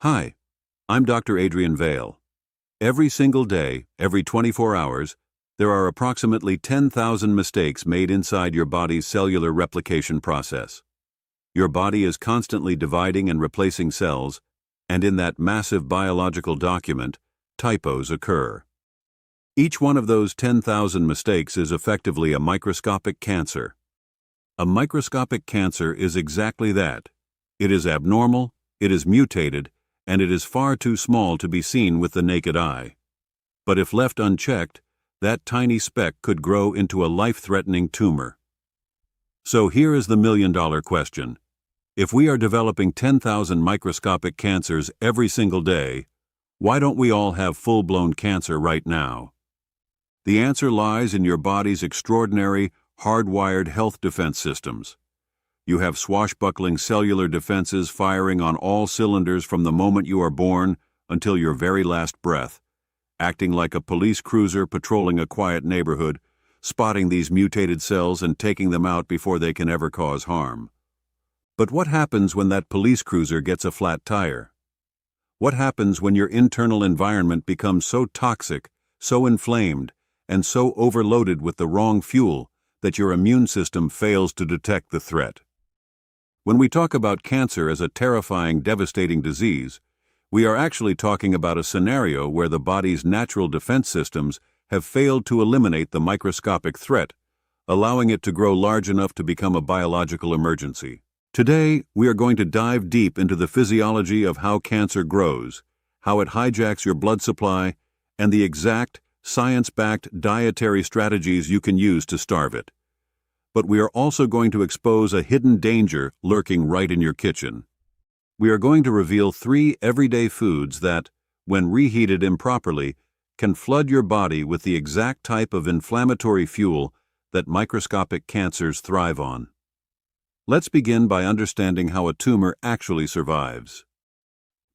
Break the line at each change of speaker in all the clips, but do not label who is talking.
Hi, I'm Dr. Adrian Vale. Every single day, every 24 hours, there are approximately 10,000 mistakes made inside your body's cellular replication process. Your body is constantly dividing and replacing cells, and in that massive biological document, typos occur. Each one of those 10,000 mistakes is effectively a microscopic cancer. A microscopic cancer is exactly that. It is abnormal, it is mutated, and it is far too small to be seen with the naked eye. But if left unchecked, that tiny speck could grow into a life-threatening tumor. So here is the million-dollar question. If we are developing 10,000 microscopic cancers every single day, why don't we all have full-blown cancer right now? The answer lies in your body's extraordinary, hardwired health defense systems. You have swashbuckling cellular defenses firing on all cylinders from the moment you are born until your very last breath, acting like a police cruiser patrolling a quiet neighborhood, spotting these mutated cells and taking them out before they can ever cause harm. But what happens when that police cruiser gets a flat tire? What happens when your internal environment becomes so toxic, so inflamed, and so overloaded with the wrong fuel that your immune system fails to detect the threat? When we talk about cancer as a terrifying, devastating disease, we are actually talking about a scenario where the body's natural defense systems have failed to eliminate the microscopic threat, allowing it to grow large enough to become a biological emergency. Today, we are going to dive deep into the physiology of how cancer grows, how it hijacks your blood supply, and the exact, science-backed dietary strategies you can use to starve it. But we are also going to expose a hidden danger lurking right in your kitchen. We are going to reveal 3 everyday foods that, when reheated improperly, can flood your body with the exact type of inflammatory fuel that microscopic cancers thrive on. Let's begin by understanding how a tumor actually survives.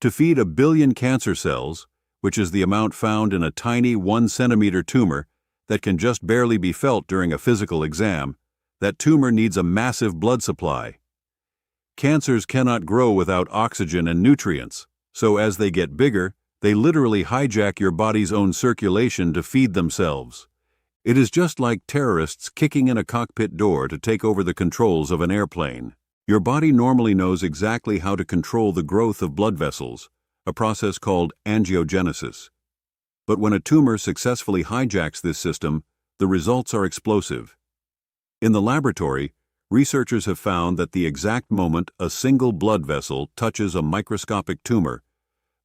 To feed 1 billion cancer cells, which is the amount found in a tiny 1-centimeter tumor that can just barely be felt during a physical exam, that tumor needs a massive blood supply. Cancers cannot grow without oxygen and nutrients, so as they get bigger, they literally hijack your body's own circulation to feed themselves. It is just like terrorists kicking in a cockpit door to take over the controls of an airplane. Your body normally knows exactly how to control the growth of blood vessels, a process called angiogenesis. But when a tumor successfully hijacks this system, the results are explosive. In the laboratory, researchers have found that the exact moment a single blood vessel touches a microscopic tumor,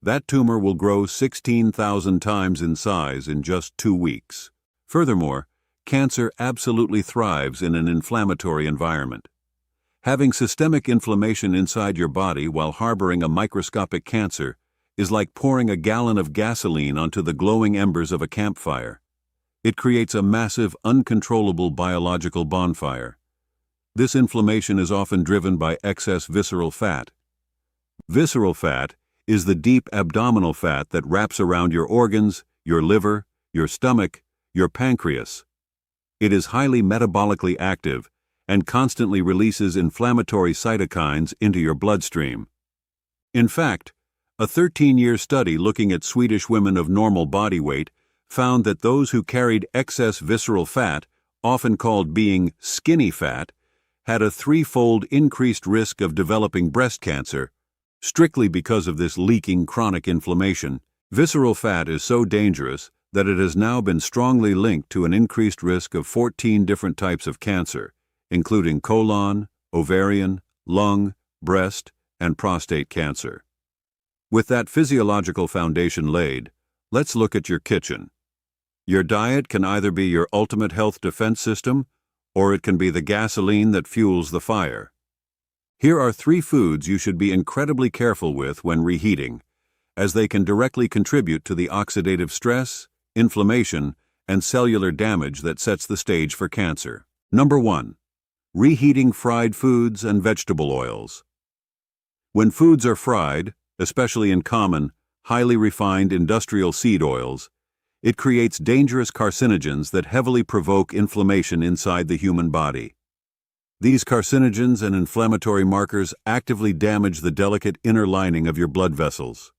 that tumor will grow 16,000 times in size in just 2 weeks. Furthermore, cancer absolutely thrives in an inflammatory environment. Having systemic inflammation inside your body while harboring a microscopic cancer is like pouring a gallon of gasoline onto the glowing embers of a campfire. It creates a massive, uncontrollable biological bonfire. This inflammation is often driven by excess visceral fat. Visceral fat is the deep abdominal fat that wraps around your organs, your liver, your stomach, your pancreas. It is highly metabolically active and constantly releases inflammatory cytokines into your bloodstream. In fact, a 13-year study looking at Swedish women of normal body weight found that those who carried excess visceral fat, often called being skinny fat, had a 3-fold increased risk of developing breast cancer, strictly because of this leaking chronic inflammation. Visceral fat is so dangerous that it has now been strongly linked to an increased risk of 14 different types of cancer, including colon, ovarian, lung, breast, and prostate cancer. With that physiological foundation laid, let's look at your kitchen. Your diet can either be your ultimate health defense system, or it can be the gasoline that fuels the fire. Here are 3 foods you should be incredibly careful with when reheating, as they can directly contribute to the oxidative stress, inflammation, and cellular damage that sets the stage for cancer. Number 1. Reheating fried foods and vegetable oils. When foods are fried, especially in common, highly refined industrial seed oils, it creates dangerous carcinogens that heavily provoke inflammation inside the human body. These carcinogens and inflammatory markers actively damage the delicate inner lining of your blood vessels.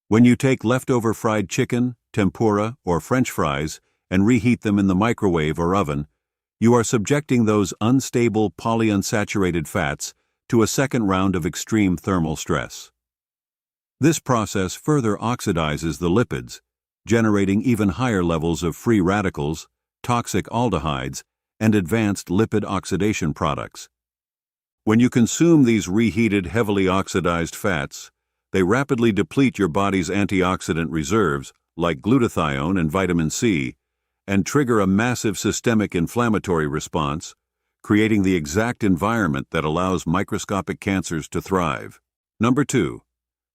When you take leftover fried chicken, tempura, or French fries and reheat them in the microwave or oven, you are subjecting those unstable polyunsaturated fats to a second round of extreme thermal stress. This process further oxidizes the lipids, generating even higher levels of free radicals, toxic aldehydes, and advanced lipid oxidation products. When you consume these reheated, heavily oxidized fats, they rapidly deplete your body's antioxidant reserves, like glutathione and vitamin C, and trigger a massive systemic inflammatory response, creating the exact environment that allows microscopic cancers to thrive. Number 2.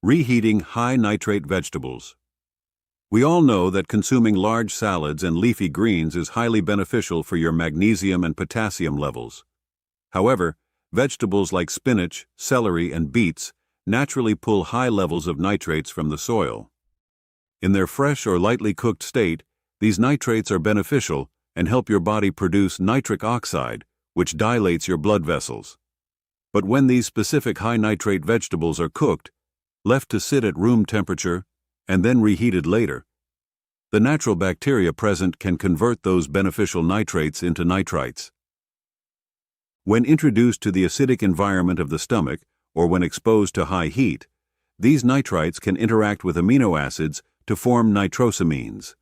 Reheating high-nitrate vegetables. We all know that consuming large salads and leafy greens is highly beneficial for your magnesium and potassium levels. However, vegetables like spinach, celery, and beets naturally pull high levels of nitrates from the soil. In their fresh or lightly cooked state, these nitrates are beneficial and help your body produce nitric oxide, which dilates your blood vessels. But when these specific high-nitrate vegetables are cooked, left to sit at room temperature, and then reheated later, the natural bacteria present can convert those beneficial nitrates into nitrites. When introduced to the acidic environment of the stomach, or when exposed to high heat, these nitrites can interact with amino acids to form nitrosamines.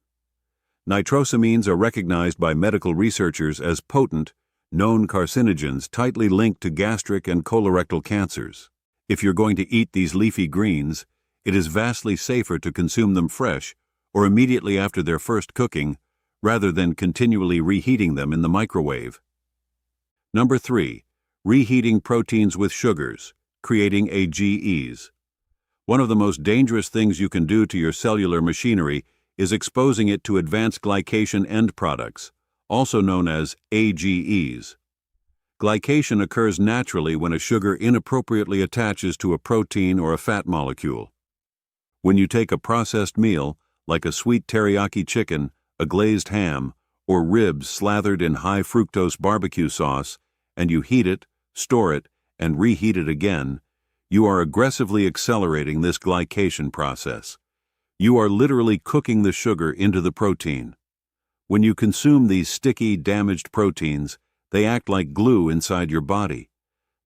Nitrosamines are recognized by medical researchers as potent, known carcinogens tightly linked to gastric and colorectal cancers. If you're going to eat these leafy greens, it is vastly safer to consume them fresh or immediately after their first cooking, rather than continually reheating them in the microwave. Number 3. Reheating proteins with sugars, creating AGEs. One of the most dangerous things you can do to your cellular machinery is exposing it to advanced glycation end products, also known as AGEs. Glycation occurs naturally when a sugar inappropriately attaches to a protein or a fat molecule. When you take a processed meal, like a sweet teriyaki chicken, a glazed ham, or ribs slathered in high fructose barbecue sauce, and you heat it, store it, and reheat it again, you are aggressively accelerating this glycation process. You are literally cooking the sugar into the protein. When you consume these sticky, damaged proteins, they act like glue inside your body.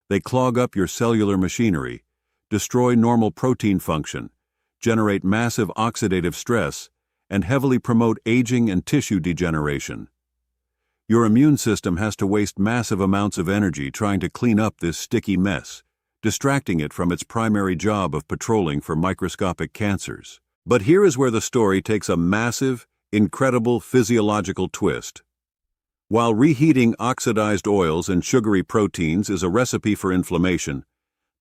They clog up your cellular machinery, destroy normal protein function, generate massive oxidative stress, and heavily promote aging and tissue degeneration. Your immune system has to waste massive amounts of energy trying to clean up this sticky mess, distracting it from its primary job of patrolling for microscopic cancers. But here is where the story takes a massive, incredible physiological twist. While reheating oxidized oils and sugary proteins is a recipe for inflammation,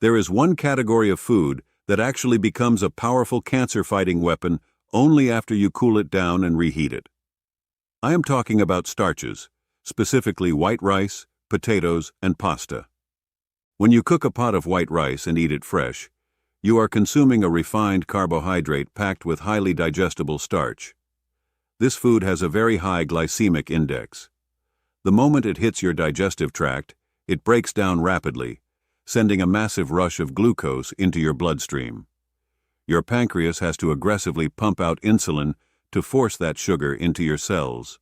there is one category of food that actually becomes a powerful cancer-fighting weapon only after you cool it down and reheat it. I am talking about starches, specifically white rice, potatoes, and pasta. When you cook a pot of white rice and eat it fresh, you are consuming a refined carbohydrate packed with highly digestible starch. This food has a very high glycemic index. The moment it hits your digestive tract, it breaks down rapidly, sending a massive rush of glucose into your bloodstream. Your pancreas has to aggressively pump out insulin to force that sugar into your cells.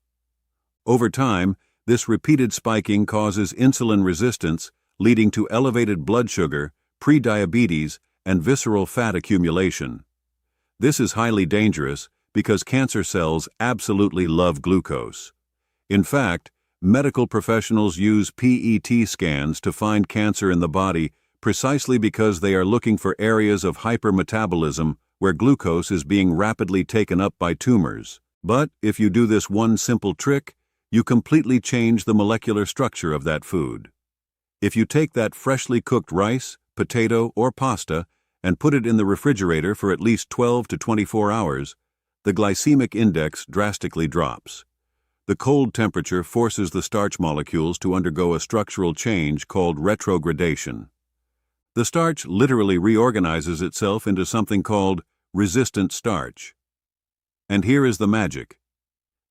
Over time, this repeated spiking causes insulin resistance, leading to elevated blood sugar, prediabetes, and visceral fat accumulation. This is highly dangerous because cancer cells absolutely love glucose. In fact, medical professionals use PET scans to find cancer in the body precisely because they are looking for areas of hypermetabolism where glucose is being rapidly taken up by tumors. But if you do this one simple trick, you completely change the molecular structure of that food. If you take that freshly cooked rice, potato, or pasta and put it in the refrigerator for at least 12 to 24 hours, the glycemic index drastically drops. The cold temperature forces the starch molecules to undergo a structural change called retrogradation. The starch literally reorganizes itself into something called resistant starch. And here is the magic.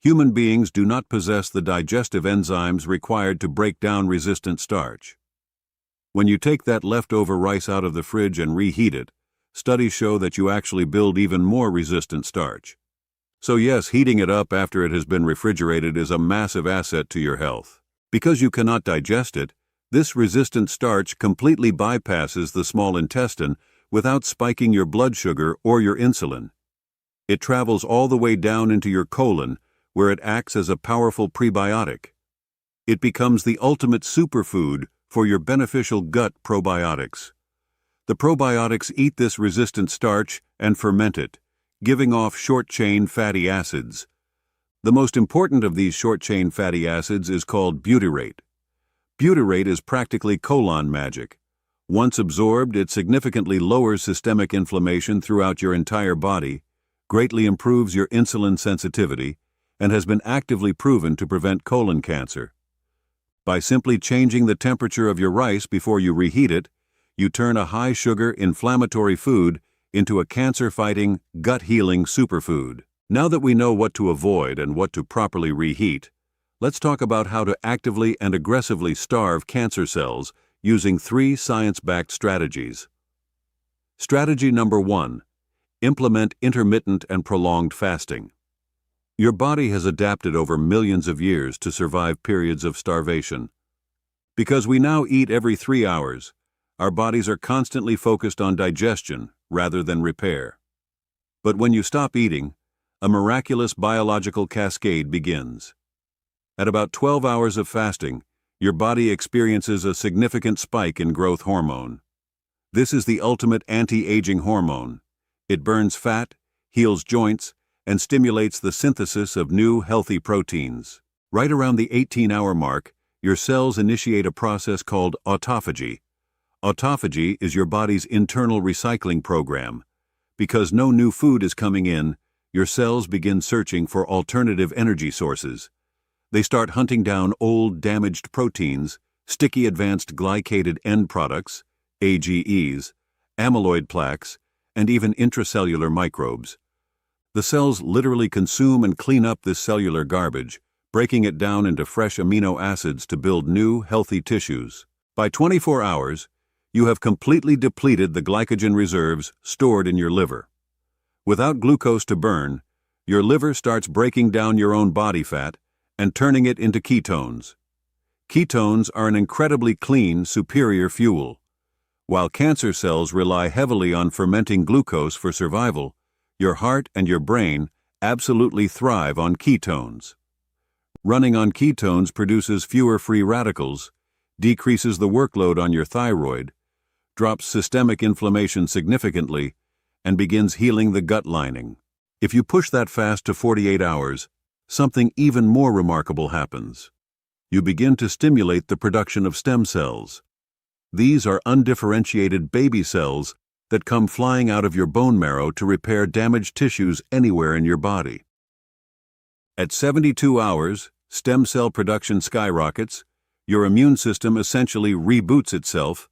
Human beings do not possess the digestive enzymes required to break down resistant starch. When you take that leftover rice out of the fridge and reheat it, studies show that you actually build even more resistant starch. So yes, heating it up after it has been refrigerated is a massive asset to your health. Because you cannot digest it, this resistant starch completely bypasses the small intestine without spiking your blood sugar or your insulin. It travels all the way down into your colon, where it acts as a powerful prebiotic. It becomes the ultimate superfood for your beneficial gut probiotics. The probiotics eat this resistant starch and ferment it, giving off short-chain fatty acids. The most important of these short-chain fatty acids is called butyrate. Butyrate is practically colon magic. Once absorbed, it significantly lowers systemic inflammation throughout your entire body, greatly improves your insulin sensitivity, and has been actively proven to prevent colon cancer. By simply changing the temperature of your rice before you reheat it, you turn a high-sugar, inflammatory food into a cancer-fighting, gut-healing superfood. Now that we know what to avoid and what to properly reheat, let's talk about how to actively and aggressively starve cancer cells using 3 science-backed strategies. Strategy number 1. Implement intermittent and prolonged fasting. Your body has adapted over millions of years to survive periods of starvation. Because we now eat every 3 hours, our bodies are constantly focused on digestion rather than repair. But when you stop eating, a miraculous biological cascade begins. At about 12 hours of fasting, your body experiences a significant spike in growth hormone. This is the ultimate anti-aging hormone. It burns fat, heals joints, and stimulates the synthesis of new, healthy proteins. Right around the 18-hour mark, your cells initiate a process called autophagy. Autophagy is your body's internal recycling program. Because no new food is coming in, your cells begin searching for alternative energy sources. They start hunting down old, damaged proteins, sticky advanced glycated end products, AGEs, amyloid plaques, and even intracellular microbes. The cells literally consume and clean up this cellular garbage, breaking it down into fresh amino acids to build new, healthy tissues. By 24 hours, you have completely depleted the glycogen reserves stored in your liver. Without glucose to burn, your liver starts breaking down your own body fat and turning it into ketones. Ketones are an incredibly clean, superior fuel. While cancer cells rely heavily on fermenting glucose for survival, your heart and your brain absolutely thrive on ketones. Running on ketones produces fewer free radicals, decreases the workload on your thyroid, drops systemic inflammation significantly, and begins healing the gut lining. If you push that fast to 48 hours, something even more remarkable happens. You begin to stimulate the production of stem cells. These are undifferentiated baby cells that come flying out of your bone marrow to repair damaged tissues anywhere in your body. At 72 hours, stem cell production skyrockets, your immune system essentially reboots itself,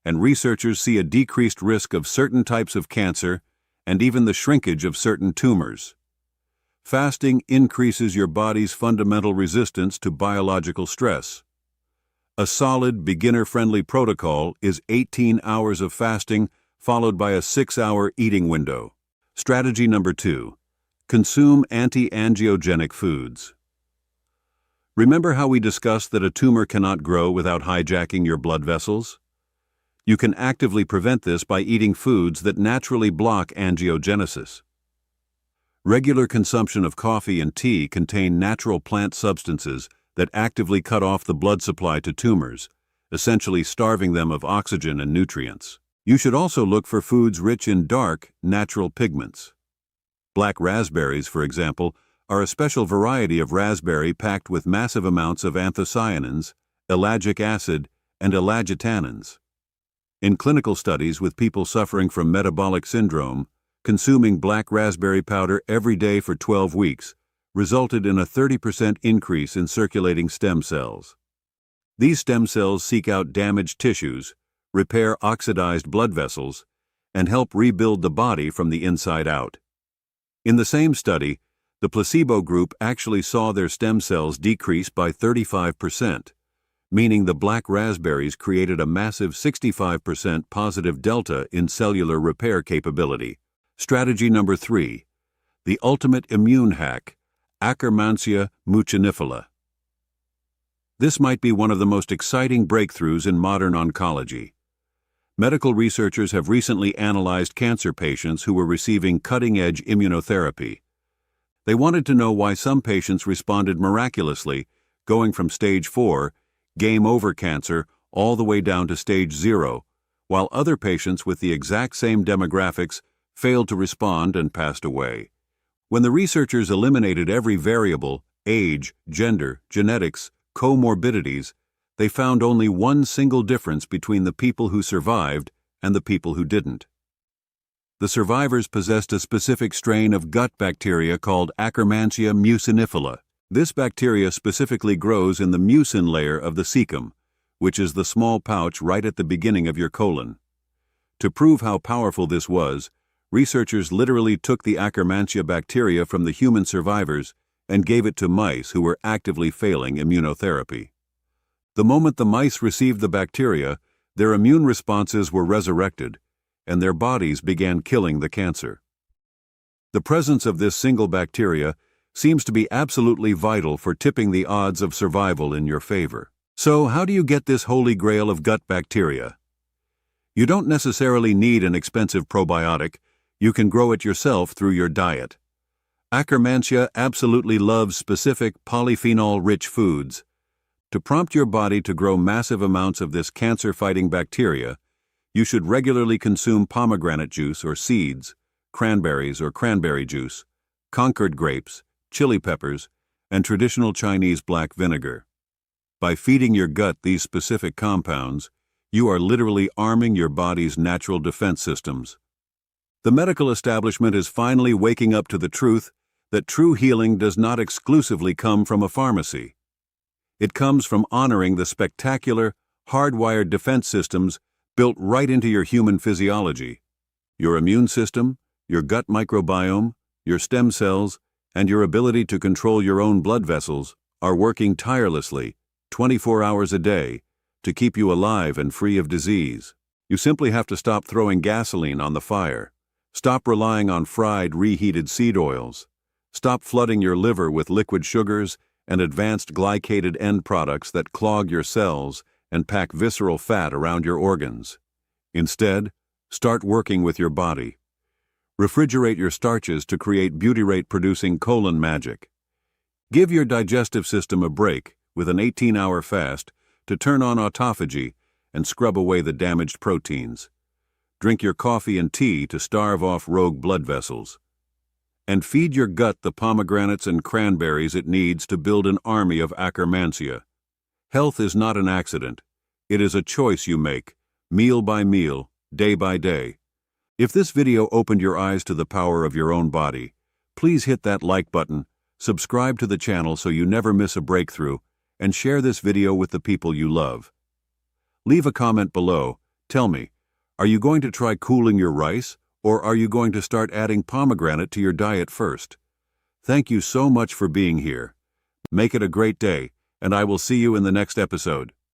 and researchers see a decreased risk of certain types of cancer and even the shrinkage of certain tumors. Fasting increases your body's fundamental resistance to biological stress. A solid, beginner-friendly protocol is 18 hours of fasting followed by a 6-hour eating window. Strategy number 2. Consume anti-angiogenic foods. Remember how we discussed that a tumor cannot grow without hijacking your blood vessels? You can actively prevent this by eating foods that naturally block angiogenesis. Regular consumption of coffee and tea contain natural plant substances that actively cut off the blood supply to tumors, essentially starving them of oxygen and nutrients. You should also look for foods rich in dark, natural pigments. Black raspberries, for example, are a special variety of raspberry packed with massive amounts of anthocyanins, ellagic acid, and ellagitannins. In clinical studies with people suffering from metabolic syndrome, consuming black raspberry powder every day for 12 weeks resulted in a 30% increase in circulating stem cells. These stem cells seek out damaged tissues, repair oxidized blood vessels, and help rebuild the body from the inside out. In the same study, The placebo group actually saw their stem cells decrease by 35%, meaning the black raspberries created a massive 65% positive delta in cellular repair capability. Strategy number 3. The ultimate immune hack, Akkermansia mucinifera. This might be one of the most exciting breakthroughs in modern oncology. Medical researchers have recently analyzed cancer patients who were receiving cutting-edge immunotherapy. They wanted to know why some patients responded miraculously, going from stage 4, game over cancer, all the way down to stage 0, while other patients with the exact same demographics failed to respond and passed away. When the researchers eliminated every variable, age, gender, genetics, comorbidities, they found only one single difference between the people who survived and the people who didn't. The survivors possessed a specific strain of gut bacteria called Akkermansia mucinifera. This bacteria specifically grows in the mucin layer of the cecum, which is the small pouch right at the beginning of your colon. To prove how powerful this was, researchers literally took the Akkermansia bacteria from the human survivors and gave it to mice who were actively failing immunotherapy. The moment the mice received the bacteria, their immune responses were resurrected, and their bodies began killing the cancer. The presence of this single bacteria seems to be absolutely vital for tipping the odds of survival in your favor. So, how do you get this holy grail of gut bacteria? You don't necessarily need an expensive probiotic. You can grow it yourself through your diet. Akkermansia absolutely loves specific polyphenol-rich foods. To prompt your body to grow massive amounts of this cancer-fighting bacteria, you should regularly consume pomegranate juice or seeds, cranberries or cranberry juice, Concord grapes, chili peppers, and traditional Chinese black vinegar. By feeding your gut these specific compounds, you are literally arming your body's natural defense systems. The medical establishment is finally waking up to the truth that true healing does not exclusively come from a pharmacy. It comes from honoring the spectacular, hardwired defense systems built right into your human physiology. Your immune system, your gut microbiome, your stem cells, and your ability to control your own blood vessels are working tirelessly, 24 hours a day, to keep you alive and free of disease. You simply have to stop throwing gasoline on the fire. Stop relying on fried, reheated seed oils. Stop flooding your liver with liquid sugars and advanced glycated end products that clog your cells and pack visceral fat around your organs. Instead, start working with your body. Refrigerate your starches to create butyrate-producing colon magic. Give your digestive system a break with an 18-hour fast to turn on autophagy and scrub away the damaged proteins. Drink your coffee and tea to starve off rogue blood vessels. And feed your gut the pomegranates and cranberries it needs to build an army of Akkermansia. Health is not an accident. It is a choice you make, meal by meal, day by day. If this video opened your eyes to the power of your own body, please hit that like button, subscribe to the channel so you never miss a breakthrough, and share this video with the people you love. Leave a comment below. Tell me, are you going to try cooling your rice, or are you going to start adding pomegranate to your diet first? Thank you so much for being here. Make it a great day, and I will see you in the next episode.